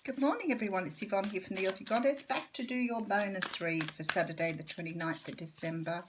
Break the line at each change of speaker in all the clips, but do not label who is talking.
Good morning everyone, it's Yvonne here from the Aussie Goddess, back to do your bonus read for Saturday the 29th of December.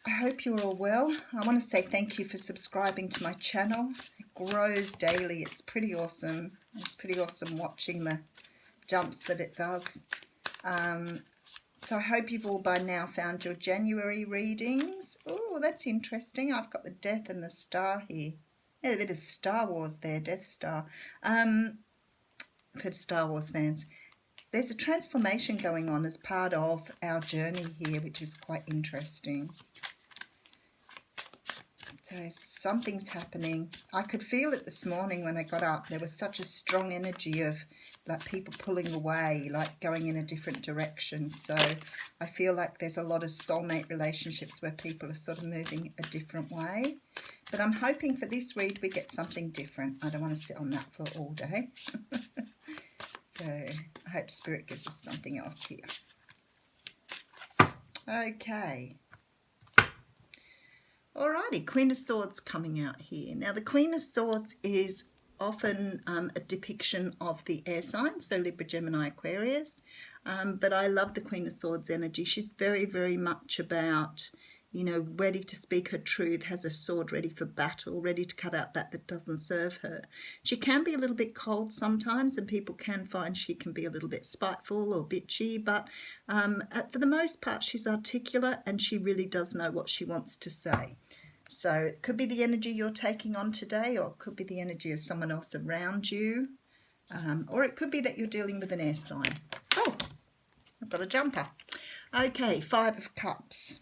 I hope you're all well. I want to say thank you for subscribing to my channel. It grows daily, it's pretty awesome. It's pretty awesome watching the jumps that it does. So I hope you've all by now found your January readings. Oh, that's interesting. I've got the Death and the Star here. Yeah, a bit of Star Wars there, Death Star. For Star Wars fans, there's a transformation going on as part of our journey here, which is quite interesting. So something's happening. I could feel it this morning when I got up. There was such a strong energy of like people pulling away, like going in a different direction. So I feel like there's a lot of soulmate relationships where people are sort of moving a different way. But I'm hoping for this read we get something different. I don't want to sit on that for all day. So I hope Spirit gives us something else here. Okay. Alrighty, Queen of Swords coming out here. Now the Queen of Swords is often a depiction of the air signs, so Libra, Gemini, Aquarius. But I love the Queen of Swords energy. She's very, very much about, you know, ready to speak her truth, has a sword ready for battle, ready to cut out that doesn't serve her. She can be a little bit cold sometimes, and people can find she can be a little bit spiteful or bitchy, but for the most part she's articulate and she really does know what she wants to say. So it could be the energy you're taking on today, or it could be the energy of someone else around you, or it could be that you're dealing with an air sign. Oh, I've got a jumper. Okay, Five of Cups.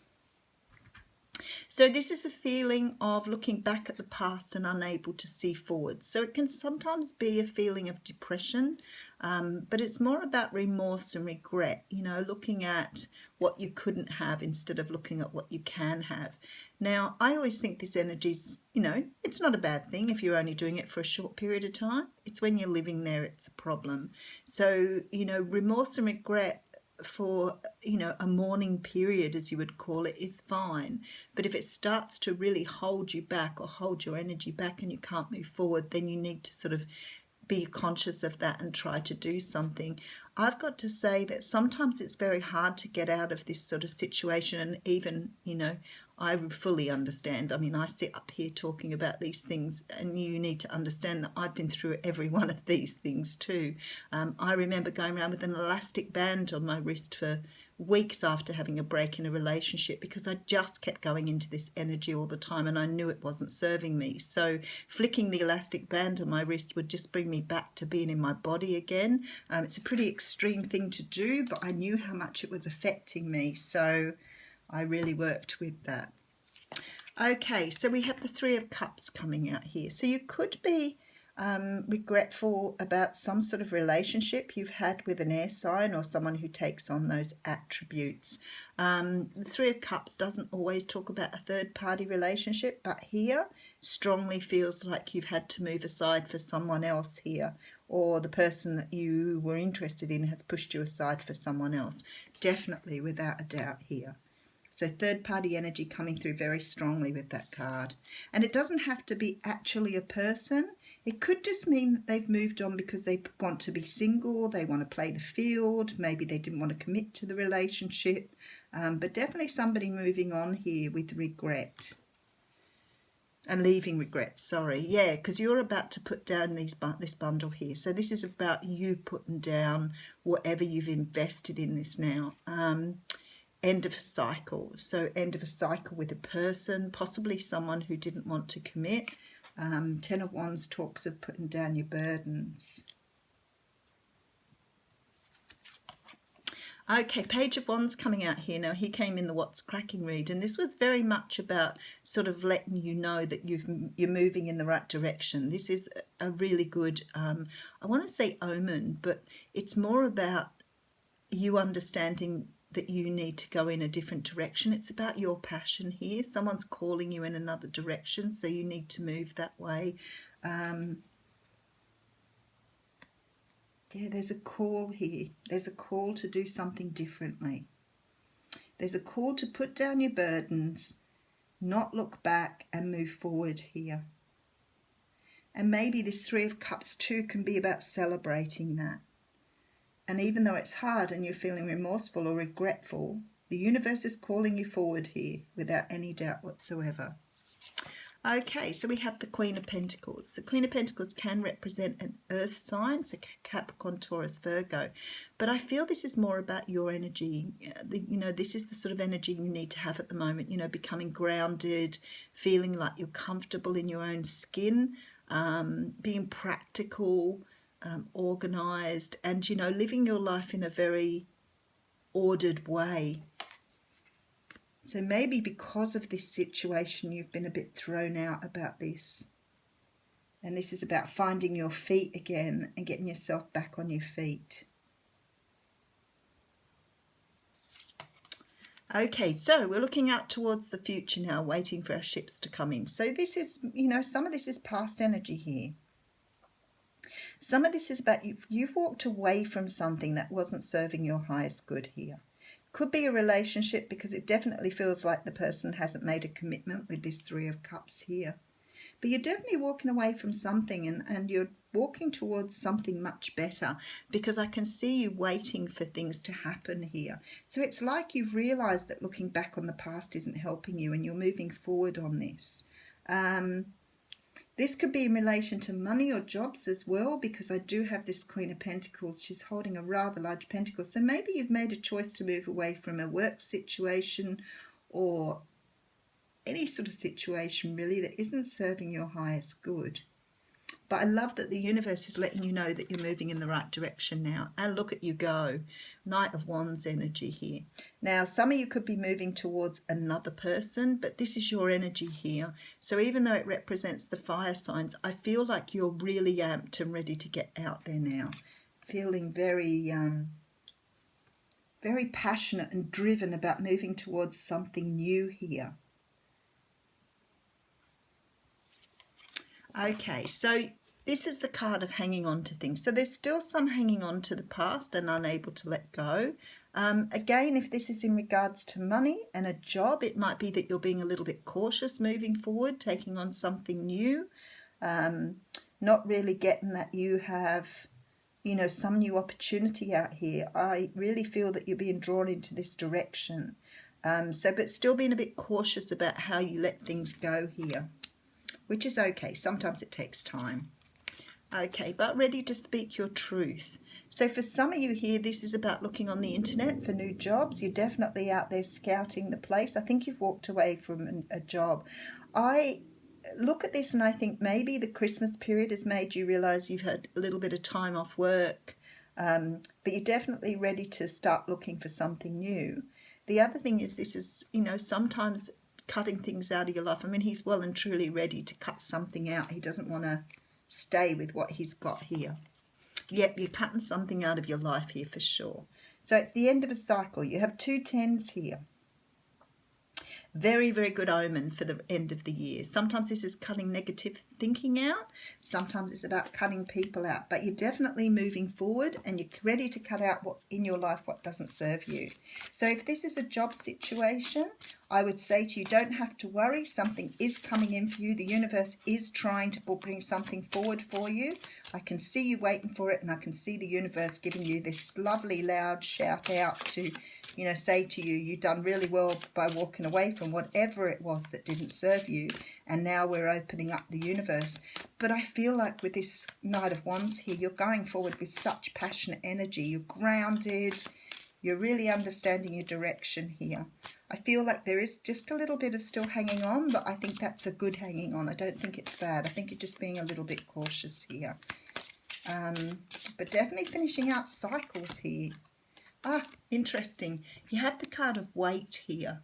So this is a feeling of looking back at the past and unable to see forward. So it can sometimes be a feeling of depression, but it's more about remorse and regret, you know, looking at what you couldn't have instead of looking at what you can have. Now, I always think this energy's, you know, it's not a bad thing if you're only doing it for a short period of time. It's when you're living there, it's a problem. So, you know, remorse and regret for, you know, a mourning period, as you would call it, is fine. But if it starts to really hold you back or hold your energy back and you can't move forward, then you need to sort of be conscious of that and try to do something. I've got to say that sometimes it's very hard to get out of this sort of situation, and even, you know, I fully understand. I mean, I sit up here talking about these things, and you need to understand that I've been through every one of these things too. I remember going around with an elastic band on my wrist for weeks after having a break in a relationship, because I just kept going into this energy all the time and I knew it wasn't serving me. So flicking the elastic band on my wrist would just bring me back to being in my body again. It's a pretty extreme thing to do, but I knew how much it was affecting me, so I really worked with that. Okay, so we have the Three of Cups coming out here. So you could be regretful about some sort of relationship you've had with an air sign or someone who takes on those attributes. The Three of Cups doesn't always talk about a third-party relationship, but here strongly feels like you've had to move aside for someone else here, or the person that you were interested in has pushed you aside for someone else. Definitely, without a doubt here. So third-party energy coming through very strongly with that card. And it doesn't have to be actually a person. It could just mean that they've moved on because they want to be single, they want to play the field, maybe they didn't want to commit to the relationship. But definitely somebody moving on here with regret. And leaving regret, sorry. Yeah, because you're about to put down this bundle here. So this is about you putting down whatever you've invested in this now. End of a cycle. So end of a cycle with a person, possibly someone who didn't want to commit. Ten of Wands talks of putting down your burdens. Okay, Page of Wands coming out here. Now, he came in the What's Cracking read, and this was very much about sort of letting you know that you're moving in the right direction. This is a really good, I want to say omen, but it's more about you understanding that you need to go in a different direction. It's about your passion here. Someone's calling you in another direction, so you need to move that way. Yeah, there's a call here. There's a call to do something differently. There's a call to put down your burdens, not look back and move forward here. And maybe this Three of Cups too can be about celebrating that. And even though it's hard and you're feeling remorseful or regretful, the universe is calling you forward here without any doubt whatsoever. Okay, so we have the Queen of Pentacles. The Queen of Pentacles can represent an earth sign, so Capricorn, Taurus, Virgo. But I feel this is more about your energy. This is the sort of energy you need to have at the moment, becoming grounded, feeling like you're comfortable in your own skin, being practical, organised, and, living your life in a very ordered way. So maybe because of this situation, you've been a bit thrown out about this. And this is about finding your feet again and getting yourself back on your feet. Okay, so we're looking out towards the future now, waiting for our ships to come in. So this is, some of this is past energy here. Some of this is about you've walked away from something that wasn't serving your highest good here. Could be a relationship, because it definitely feels like the person hasn't made a commitment with this Three of Cups here. But you're definitely walking away from something, and you're walking towards something much better, because I can see you waiting for things to happen here. So it's like you've realised that looking back on the past isn't helping you, and you're moving forward on this. This could be in relation to money or jobs as well, because I do have this Queen of Pentacles. She's holding a rather large pentacle. So maybe you've made a choice to move away from a work situation or any sort of situation really that isn't serving your highest good. But I love that the universe is letting you know that you're moving in the right direction now. And look at you go. Knight of Wands energy here. Now, some of you could be moving towards another person, but this is your energy here. So even though it represents the fire signs, I feel like you're really amped and ready to get out there now. Feeling very, very passionate and driven about moving towards something new here. Okay, so this is the card of hanging on to things. So there's still some hanging on to the past and unable to let go. Again, if this is in regards to money and a job, it might be that you're being a little bit cautious moving forward, taking on something new, not really getting that you have, some new opportunity out here. I really feel that you're being drawn into this direction. But still being a bit cautious about how you let things go here, which is okay. Sometimes it takes time. Okay, but ready to speak your truth. So for some of you here, this is about looking on the internet for new jobs. You're definitely out there scouting the place. I think you've walked away from a job. I look at this and I think maybe the Christmas period has made you realise you've had a little bit of time off work, but you're definitely ready to start looking for something new. The other thing is this is, sometimes cutting things out of your life. I mean, he's well and truly ready to cut something out. He doesn't want to stay with what he's got here. Yep, you're cutting something out of your life here for sure. So it's the end of a cycle. You have 2 10s here. Very, very good omen for the end of the year. Sometimes this is cutting negative thinking out. Sometimes it's about cutting people out. But you're definitely moving forward and you're ready to cut out what in your life what doesn't serve you. So if this is a job situation, I would say to you, don't have to worry. Something is coming in for you. The universe is trying to bring something forward for you. I can see you waiting for it, and I can see the universe giving you this lovely loud shout out to, say to you, you've done really well by walking away from whatever it was that didn't serve you, and now we're opening up the universe. But I feel like with this Knight of Wands here, you're going forward with such passionate energy. You're grounded. You're really understanding your direction here. I feel like there is just a little bit of still hanging on, but I think that's a good hanging on. I don't think it's bad. I think you're just being a little bit cautious here. But definitely finishing out cycles here. Interesting. You have the card of wait here.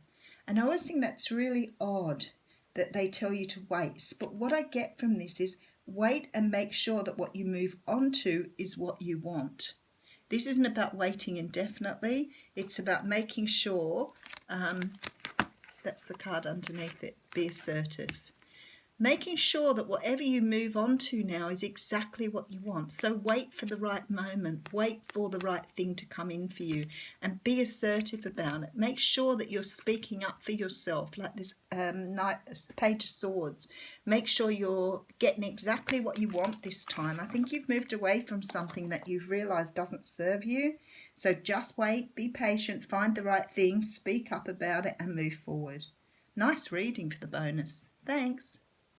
And I always think that's really odd that they tell you to wait. But what I get from this is wait and make sure that what you move on to is what you want. This isn't about waiting indefinitely. It's about making sure, that's the card underneath it, be assertive. making sure that whatever you move on to now is exactly what you want. So wait for the right moment, wait for the right thing to come in for you, and be assertive about it. Make sure that you're speaking up for yourself, like this Page of Swords. Make sure you're getting exactly what you want this time. I think you've moved away from something that you've realised doesn't serve you. So just wait, be patient, find the right thing, speak up about it, and move forward. Nice reading for the bonus. Thanks.